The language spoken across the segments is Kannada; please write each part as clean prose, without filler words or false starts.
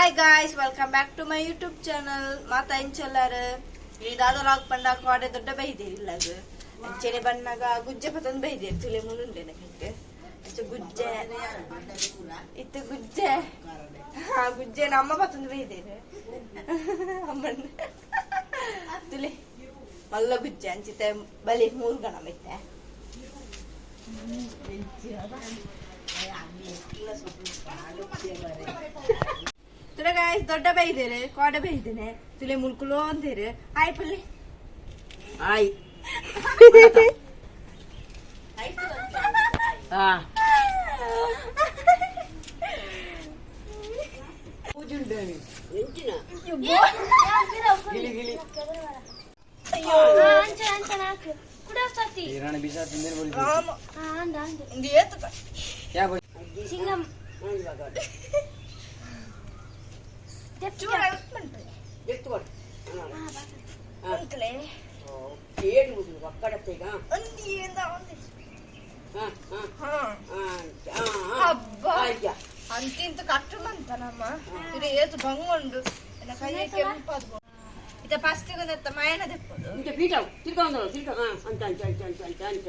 Hi guys, welcome back to my YouTube channel. Mata inchallaru. Idada log panda kode dodda beide illagu. Anchene bannaga gujje patan beide tule mulunde nakinte. Anche gujje. Itu gujje. Ha gujje namma patan beide. Amman. Tule. Malla gujje anchite bali murgana mette. तुला गाइस दೊಡ್ಡ ಬೈದೇರೆ ಕೋಡೆ ಬೈದೇನೆ ತುಲೆ ಮುಲ್ಕುಲು ಅಂದೇರೆ ಆಯ್ ಪಲ್ಲಿ ಆಯ್ ಆ ಪೂಜುಂಡೇನಿ ಎಂಚಿನ ಗಿಲಿ ಗಿಲಿ ಅಯ್ಯೋ ಅಂಚ ನಾಕು ಕುಡಸ್ತಿ ಇರಾಣ ಬಿಸಾ ತಿಂದೇನೆ ಬೋಲಿ ಆ ಅಂದ ಇಂದಿ ಏತ ಯಾ ಬೋಲಿ ಸಿಂಗಂ అంత కట్టుమంతనమ్మా ఇది ఏది బంగుండు కయ్య ಕೆಂಪದು ಇತ ಫಸ್ಟ್ ಗಂತ ಮಾಯನ ದೆಪ್ಪದು ಇಂತ ಬೀಟವು ತಿರ್ಕೊಂಡಳು ತಿರ್ಕ ಅಂತ ಅಂತ ಅಂತ ಅಂತ ಅಂತ ಅಂತ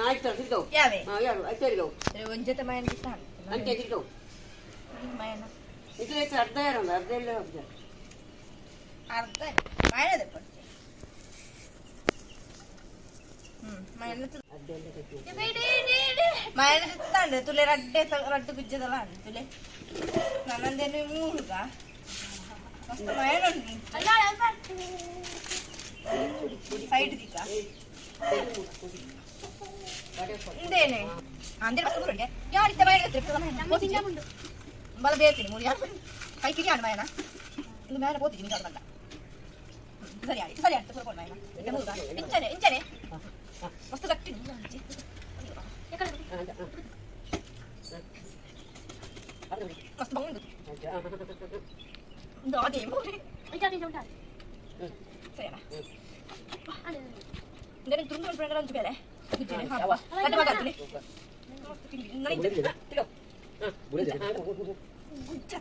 ಆಯ್ತು ತಿರ್ಕವು ಯಾವೆ ಯಾರು ಆಯ್ತು ತಿರ್ಕವು ಒಂಜತೆ ಮಾಯನ ಬಿಟ್ಟ ಅಂತ ತಿರ್ಕವು ಮಾಯನ ಇದು ಎಷ್ಟು ಅರ್ಧ ಇರೋದು ಅರ್ಧ ಎಲ್ಲ ಹೋಗ್ತದೆ ಅರ್ಧ ಮಾಯನ ದೆಪ್ಪದು ಮಾಯನ ತಿಂತಾಂಡೆ ತುಲೆ ರಡ್ಡು ಗುಜ್ಜದಲ್ಲ ತುಲೆ ನನ್ನಂದೇನು ಮೂರುಗ ಮಸ್ತ್ ಮಾಯನ ಸೈಡ್ ದಿಕ್ಕ ಇಂದೇನೆ ಅಂದ್ರೆ ಬಸ್ ಬರೋಂಗೆ ಯಾರಿದ್ದ ಮಾಯನ ತಿರುಗ್ತದ ಬಲ ಬೇರ್ತೀನಿ ಮೂರು ಯಾರು ಕೈ ಕಿರಿಯಾಡು ಮಾಯನ ಇದು ಮೇಲೆ ಹೋಗ್ತಿದ್ದೀನಿ ನಿಜ ಬಂದ ಸರಿ ಆಡಿ ಸರಿ ಆಡ್ತು ಬರ್ಕೊಂಡು ಮಾಯನ ಇಂಚನೆ ಇಂಚನೆ ಮಸ್ತ್ ಗಟ್ಟಿ ಮಸ್ತ್ ಬಂದು ಒಂದು ಅದೇ ಮೂರಿ ಸರಿನಾ ಇಂದನೆ ತುಂಬ ಫ್ರೆಂಡ್ ಅಂತ ಬೇರೆ ಗುಜ್ಜನೆ ಹಾ ಕಟ್ಟ ಮಾತಾಡ್ತೀನಿ ನನಗೆ ತಿಳೋ ಗುಜ್ಜ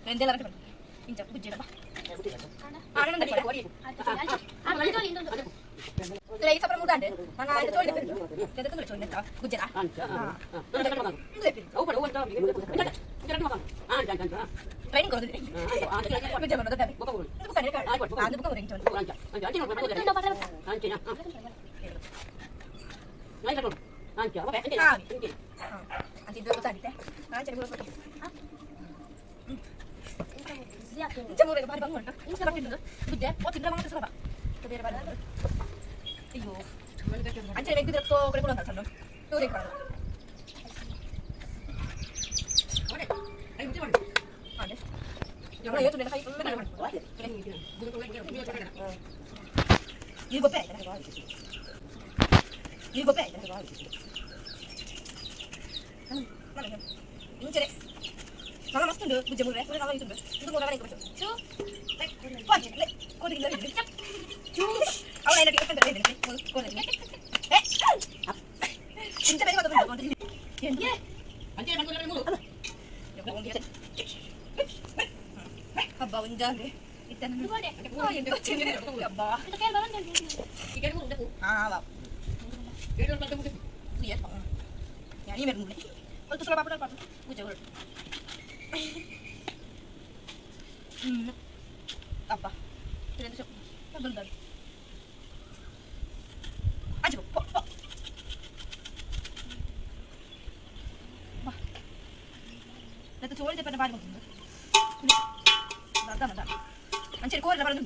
ನೆಂದೆಲ್ಲ ಕಟ್ಟ ಇಂಚ ಗುಜ್ಜೆಡ ಬಾ ಆನಂದ ಪಡ lei sapra mudare non ha detto che che che sono netta gujera training ko dile gujera no date buka ring chon anti due tadi teh cari dulu foto jemur ke bangun ini sebab itu gujera oh tidak banget sebab itu biar bangun ಅಯ್ಯೋ ಅಂಚೆ ವೆಗ್ಗಿದ್ರೆ ಕಡೆ ಕೊಡೋಣ ಸಣ್ಣ ತೋರೆ ಕಾಣ ಓಡೆ ಐ ಮುಟ್ಟಿ ಮಾಡಿ ಅದೇ ಯಾವ ಏನು ತುಲೆ ಕೈ ಫುಲ್ ಮಾಡಿ ಈ ಗೊಬ್ಬೆ ಈ ಗೊಬ್ಬೆ ಮುಂಚೆ ನನ್ನ ಮಸ್ತುಂಡು ಬುಜ್ಜೆ ಮುರ್ರೆ ಸುರೆ ನಾವು ಇತ್ತು ಇದು ಕೂಡ ಬರಕ್ಕೆ ಬಿಟ್ಟು ಚೂ ಪಾಜಿ ಲೆ ಕೋಡಿ ಇಲ್ಲ ಇದೆ ಚೂ ಅವಳ ಏನಕ್ಕೆ ಕಟ್ಟೆ ಇದೆ ಕೋಡಿ ಏ ಇಂತ ಬೇಗ ಬಂದು ಕೋಡಿ ಏನ್ಗೆ ಅಂಜೆ ನಂಗೆ ಮೂರು ಹಬ್ಬ ಒಂಜಾಗೆ ಇತ್ತನ ಕೋಡಿ ಹಬ್ಬ ಇದು ಕೇಳ ಬರಂತ ಈ ಕೇಳ ಮೂರು ಹಾ ವಾ ಕೇಳ ಬಂತ ಮುಗಿ ನೀ ಯಾನಿ ಮೇರೆ ಮುಗಿ ಒಂದು ಸಲ ಪಾಪಡ ಪಾಪಡ ಬುಜ್ಜೆ ಹೊರಟು apa tidak bisa bentar aja pok bah nanti coba daripada banyak bentar bentar anjir kau ada pada dulu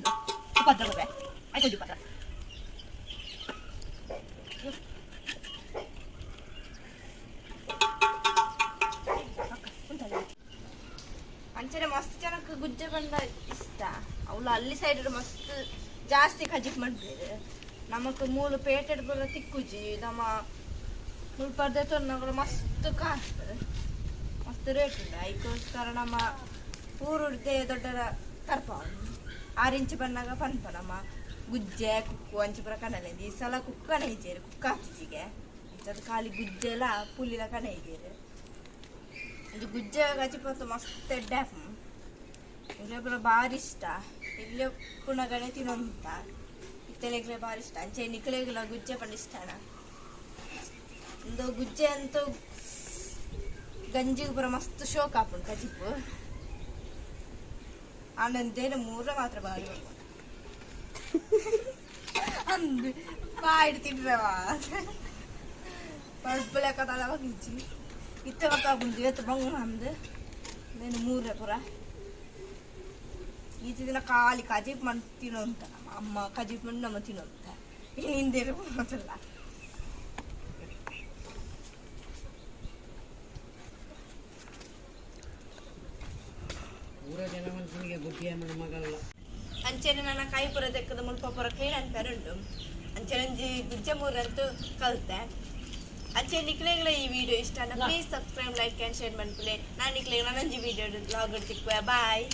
cepat dah gue ayo juga dah ಅಂಚನೆ ಮಸ್ತ್ ಜನಕ್ಕೆ ಗುಜ್ಜೆ ಬಂದ ಇಷ್ಟ ಅವಳು ಅಲ್ಲಿ ಸೈಡ್ ಮಸ್ತ್ ಜಾಸ್ತಿ ಖಜಿಕ್ ಮಾಡ್ಬೇರೆ ನಮಕ್ ಮೂಲು ಪೇಟೆಡ್ ಬರೋ ತಿಕ್ಕುಜಿ ನಮ್ಮ ಮುಲ್ಪರ್ದೆ ತೊನ್ನಗಳು ಮಸ್ತ್ ಕಾಸ್ಟ್ ಮಸ್ತ್ ರೇಟ್ ಉಂಟು ಅದಕ್ಕೋಸ್ಕರ ನಮ್ಮ ಊರುಡ್ದೆ ದೊಡ್ಡ ತರ್ಪ 6 ಇಂಚ್ ಬನ್ನಾಗ ಪನ್ಪ ನಮ್ಮ ಗುಜ್ಜೆ ಕುಕ್ಕು ಅಂಚು ಪುರ ಕಣಲೆ ಈ ಸಲ ಕುಕ್ಕನ ಈಜೇರಿ ಕುಕ್ಕ ಹಚ್ಚಿಗೆ ಅದು ಖಾಲಿ ಗುಜ್ಜೆಲ್ಲ ಪುಲಿಲ ಕಣೆ ಹೀಗೆ ಇದು ಗುಜ್ಜೆ ಗಜಿಪತ್ತು ಮಸ್ತ್ ಡ್ಯಾಪ್ ಇಲ್ಲೊಬ್ಬರ ಭಾರಿ ಇಷ್ಟ ಇಲ್ಲೇ ಪುಣಗಣೆ ತಿನ್ನೋಂತ ಇತ್ತಲೆಗ್ಲೆ ಭಾರಿ ಇಷ್ಟ ಅಂಚೆ ನಿಕ್ಲೆಗ್ಲ ಗುಜ್ಜೆ ಪಂಡ ಇಷ್ಟನ ಒಂದು ಗುಜ್ಜೆ ಅಂತೂ ಗಂಜಿಗೆ ಬರೋ ಮಸ್ತ್ ಶೋಕ್ ಹಾಪುಂಡು ಕಜಿಪು ಆನಂದೇನು ಮೂರ ಮಾತ್ರ ಬಾರಿ ಅಂದು ಬಾಯಿಡ್ ತಿನ್ರವ ಪಳ್ಪು ಲೆಕ್ಕ ತಲವ ಗಿಂಚಿ ಇತ್ತ ಗೊತ್ತಾಗುಂಡು ಇವತ್ತು ಬಂಗು ನಮ್ದು నేను ಮೂರೇ ಪುರ ಈ ದಿನ ಖಾಲಿ ಕಜಿಪ್ ಮಾಡಿ ತಿನ್ನೋಂತ ಅಮ್ಮ ಕಜಿಪ್ ಮಾಡಿ ನಮ್ಮ ತಿನ್ನೋಂತ ಹಿಂದೆ ಗೊತ್ತಲ್ಲ ಅಂಚೆನೆ ನನ್ನ ಕೈ ಪುರ ತೆಕ್ಕದ ಮುಲ್ಪ ಪುರ ಕೇಳಿ ಅಂತಾರುಂಡು ಅಂಚೆನಂಜಿ ಗುಜ್ಜೆ ಮೂರಂತೂ ಕಲ್ತೆ ಅಂಚೆ ನಿಕ್ಲೆಗಳ ಈ ವಿಡಿಯೋ ಇಷ್ಟ please subscribe like and share ಮಾಡ್ಕೊಳ್ಳಿ ನಾನು ನಿಕ್ಲೆಗಳ ನಂಜಿ ವಿಡಿಯೋ ಲಾಗ್ ತಿಕ್ಕುವ ಬಾಯ್